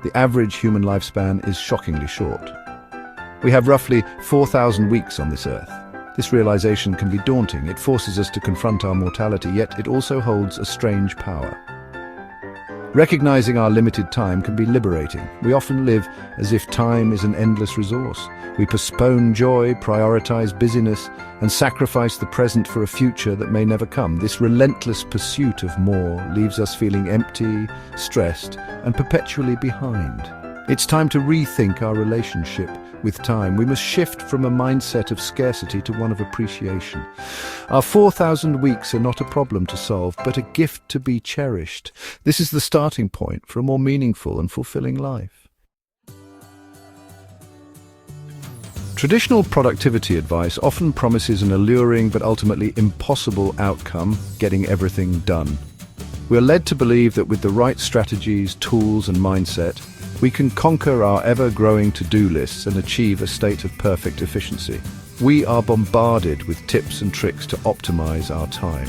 The average human lifespan is shockingly short. We have roughly 4,000 weeks on this earth. This realization can be daunting. It forces us to confront our mortality, yet it also holds a strange power. Recognizing our limited time can be liberating. We often live as if time is an endless resource. We postpone joy, prioritize busyness, and sacrifice the present for a future that may never come. This relentless pursuit of more leaves us feeling empty, stressed, and perpetually behind. It's time to rethink our relationship with time. We must shift from a mindset of scarcity to one of appreciation. Our 4,000 weeks are not a problem to solve, but a gift to be cherished. This is the starting point for a more meaningful and fulfilling life. Traditional productivity advice often promises an alluring but ultimately impossible outcome: getting everything done. We are led to believe that with the right strategies, tools, and mindset, we can conquer our ever-growing to-do lists and achieve a state of perfect efficiency. We are bombarded with tips and tricks to optimize our time.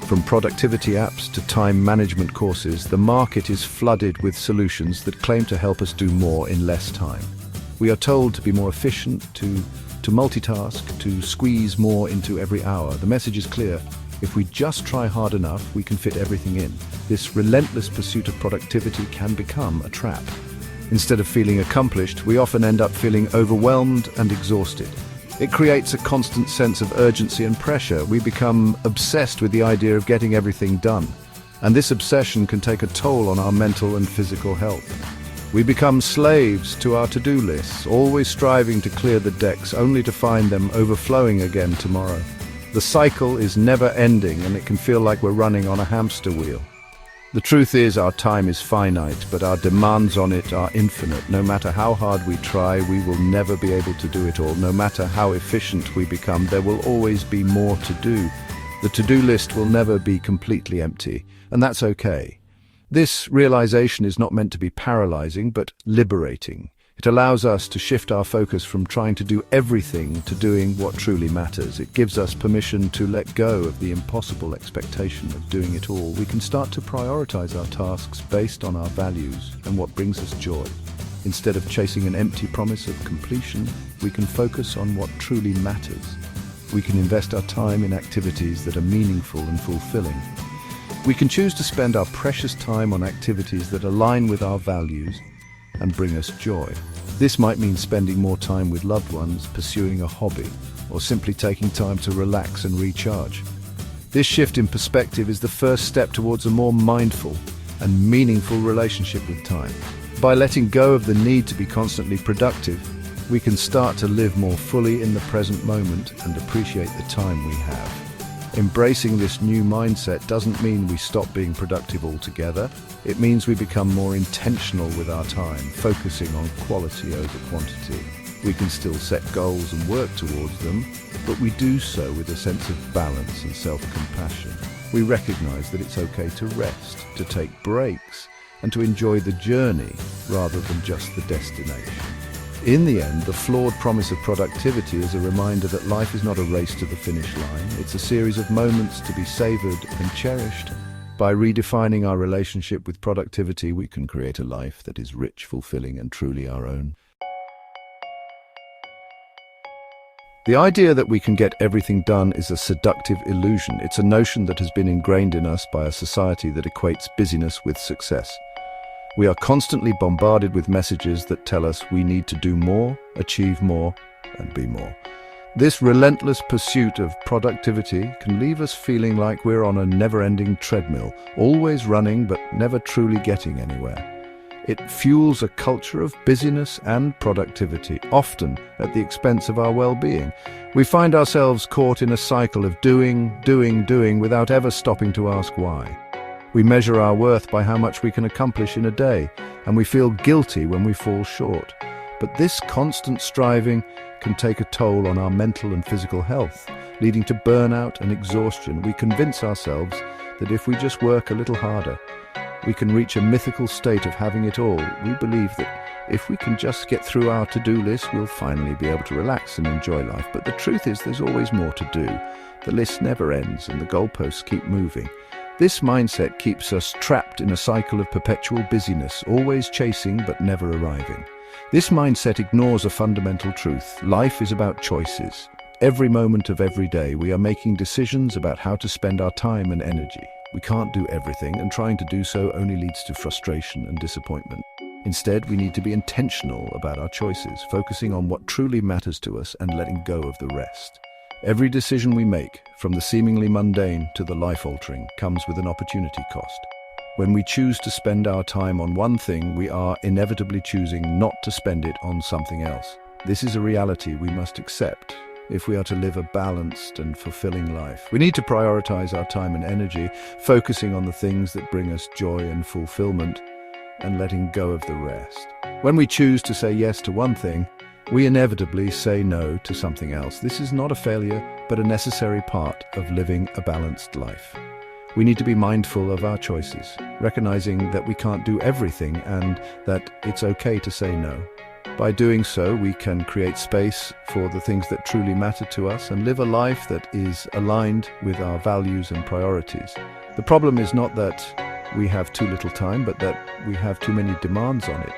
From productivity apps to time management courses, the market is flooded with solutions that claim to help us do more in less time. We are told to be more efficient, to multitask, to squeeze more into every hour. The message is clear. If we just try hard enough, we can fit everything in. This relentless pursuit of productivity can become a trap. Instead of feeling accomplished, we often end up feeling overwhelmed and exhausted. It creates a constant sense of urgency and pressure. We become obsessed with the idea of getting everything done, and this obsession can take a toll on our mental and physical health. We become slaves to our to-do lists, always striving to clear the decks, only to find them overflowing again tomorrow. The cycle is never ending, and it can feel like we're running on a hamster wheel. The truth is, our time is finite, but our demands on it are infinite. No matter how hard we try, we will never be able to do it all. No matter how efficient we become, there will always be more to do. The to-do list will never be completely empty, and that's okay. This realization is not meant to be paralyzing, but liberating. It allows us to shift our focus from trying to do everything to doing what truly matters. It gives us permission to let go of the impossible expectation of doing it all. We can start to prioritize our tasks based on our values and what brings us joy. Instead of chasing an empty promise of completion, we can focus on what truly matters. We can invest our time in activities that are meaningful and fulfilling. We can choose to spend our precious time on activities that align with our values and bring us joy. This might mean spending more time with loved ones, pursuing a hobby, or simply taking time to relax and recharge. This shift in perspective is the first step towards a more mindful and meaningful relationship with time. By letting go of the need to be constantly productive, we can start to live more fully in the present moment and appreciate the time we have. Embracing this new mindset doesn't mean we stop being productive altogether. It means we become more intentional with our time, focusing on quality over quantity. We can still set goals and work towards them, but we do so with a sense of balance and self-compassion. We recognize that it's okay to rest, to take breaks, and to enjoy the journey rather than just the destination. In the end, the flawed promise of productivity is a reminder that life is not a race to the finish line. It's a series of moments to be savored and cherished. By redefining our relationship with productivity, we can create a life that is rich, fulfilling, and truly our own. The idea that we can get everything done is a seductive illusion. It's a notion that has been ingrained in us by a society that equates busyness with success. We are constantly bombarded with messages that tell us we need to do more, achieve more, and be more. This relentless pursuit of productivity can leave us feeling like we're on a never-ending treadmill, always running but never truly getting anywhere. It fuels a culture of busyness and productivity, often at the expense of our well-being. We find ourselves caught in a cycle of doing without ever stopping to ask why. We measure our worth by how much we can accomplish in a day, and we feel guilty when we fall short. But this constant striving can take a toll on our mental and physical health, leading to burnout and exhaustion. We convince ourselves that if we just work a little harder, we can reach a mythical state of having it all. We believe that if we can just get through our to-do list, we'll finally be able to relax and enjoy life. But the truth is, there's always more to do. The list never ends and the goalposts keep moving. This mindset keeps us trapped in a cycle of perpetual busyness, always chasing but never arriving. This mindset ignores a fundamental truth. Life is about choices. Every moment of every day, we are making decisions about how to spend our time and energy. We can't do everything, and trying to do so only leads to frustration and disappointment. Instead, we need to be intentional about our choices, focusing on what truly matters to us and letting go of the rest. Every decision we make, from the seemingly mundane to the life-altering, comes with an opportunity cost. When we choose to spend our time on one thing, we are inevitably choosing not to spend it on something else. This is a reality we must accept if we are to live a balanced and fulfilling life. We need to prioritize our time and energy, focusing on the things that bring us joy and fulfillment, and letting go of the rest. When we choose to say yes to one thing, we inevitably say no to something else. This is not a failure, but a necessary part of living a balanced life. We need to be mindful of our choices, recognizing that we can't do everything and that it's okay to say no. By doing so, we can create space for the things that truly matter to us and live a life that is aligned with our values and priorities. The problem is not that we have too little time, but that we have too many demands on it.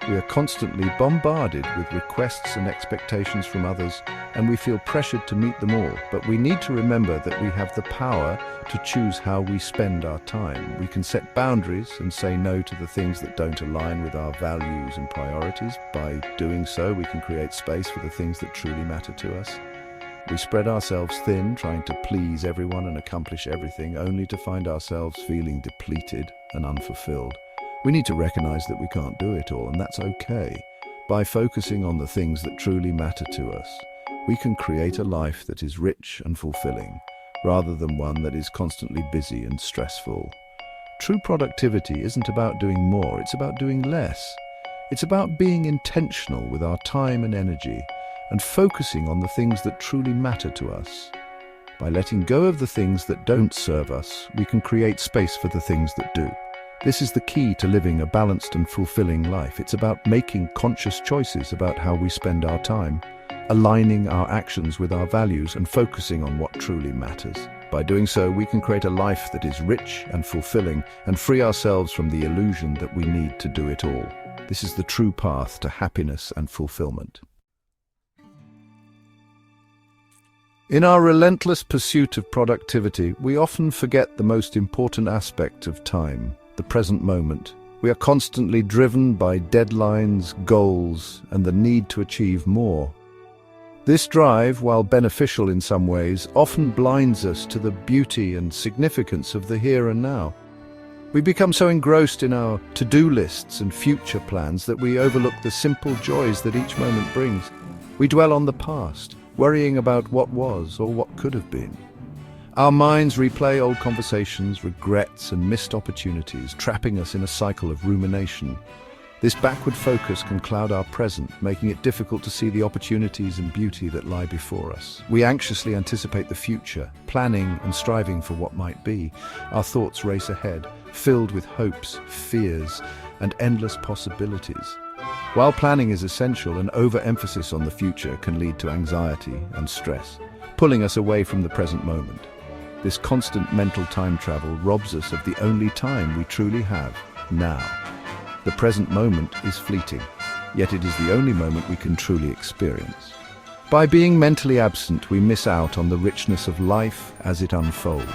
We are constantly bombarded with requests and expectations from others, and we feel pressured to meet them all. But we need to remember that we have the power to choose how we spend our time. We can set boundaries and say no to the things that don't align with our values and priorities. By doing so, we can create space for the things that truly matter to us. We spread ourselves thin, trying to please everyone and accomplish everything, only to find ourselves feeling depleted and unfulfilled. We need to recognize that we can't do it all, and that's okay. By focusing on the things that truly matter to us, we can create a life that is rich and fulfilling, rather than one that is constantly busy and stressful. True productivity isn't about doing more, it's about doing less. It's about being intentional with our time and energy, and focusing on the things that truly matter to us. By letting go of the things that don't serve us, we can create space for the things that do. This is the key to living a balanced and fulfilling life. It's about making conscious choices about how we spend our time, aligning our actions with our values, and focusing on what truly matters. By doing so, we can create a life that is rich and fulfilling and free ourselves from the illusion that we need to do it all. This is the true path to happiness and fulfillment. In our relentless pursuit of productivity, we often forget the most important aspect of time: the present moment. We are constantly driven by deadlines, goals, and the need to achieve more. This drive, while beneficial in some ways, often blinds us to the beauty and significance of the here and now. We become so engrossed in our to-do lists and future plans that we overlook the simple joys that each moment brings. We dwell on the past, worrying about what was or what could have been. Our minds replay old conversations, regrets, and missed opportunities, trapping us in a cycle of rumination. This backward focus can cloud our present, making it difficult to see the opportunities and beauty that lie before us. We anxiously anticipate the future, planning and striving for what might be. Our thoughts race ahead, filled with hopes, fears, and endless possibilities. While planning is essential, an overemphasis on the future can lead to anxiety and stress, pulling us away from the present moment. This constant mental time travel robs us of the only time we truly have, now. The present moment is fleeting, yet it is the only moment we can truly experience. By being mentally absent, we miss out on the richness of life as it unfolds.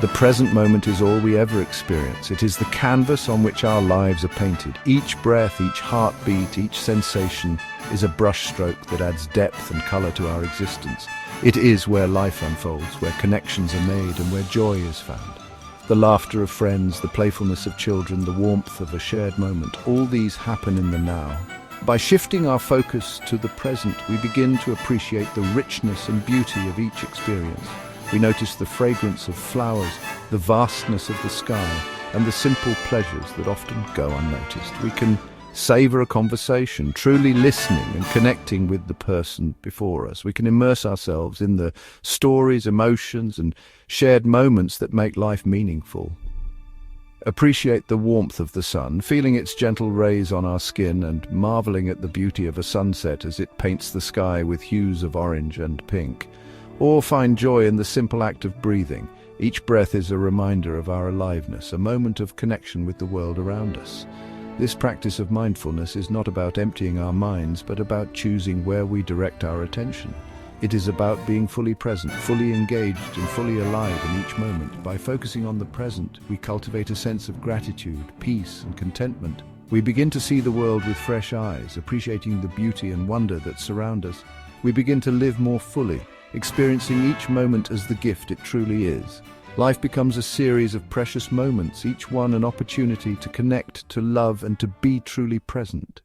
The present moment is all we ever experience. It is the canvas on which our lives are painted. Each breath, each heartbeat, each sensation is a brushstroke that adds depth and color to our existence. It is where life unfolds, where connections are made, and where joy is found. The laughter of friends, the playfulness of children, the warmth of a shared moment, all these happen in the now. By shifting our focus to the present, we begin to appreciate the richness and beauty of each experience. We notice the fragrance of flowers, the vastness of the sky, and the simple pleasures that often go unnoticed. We can savor a conversation, truly listening and connecting with the person before us. We can immerse ourselves in the stories, emotions, and shared moments that make life meaningful. Appreciate the warmth of the sun, feeling its gentle rays on our skin and marveling at the beauty of a sunset as it paints the sky with hues of orange and pink. Or find joy in the simple act of breathing, Each breath is a reminder of our aliveness, a moment of connection with the world around us. This practice of mindfulness is not about emptying our minds, but about choosing where we direct our attention. It is about being fully present, fully engaged, and fully alive in each moment. By focusing on the present, we cultivate a sense of gratitude, peace, and contentment. We begin to see the world with fresh eyes, appreciating the beauty and wonder that surround us. We begin to live more fully, experiencing each moment as the gift it truly is. Life becomes a series of precious moments, each one an opportunity to connect, to love, and to be truly present.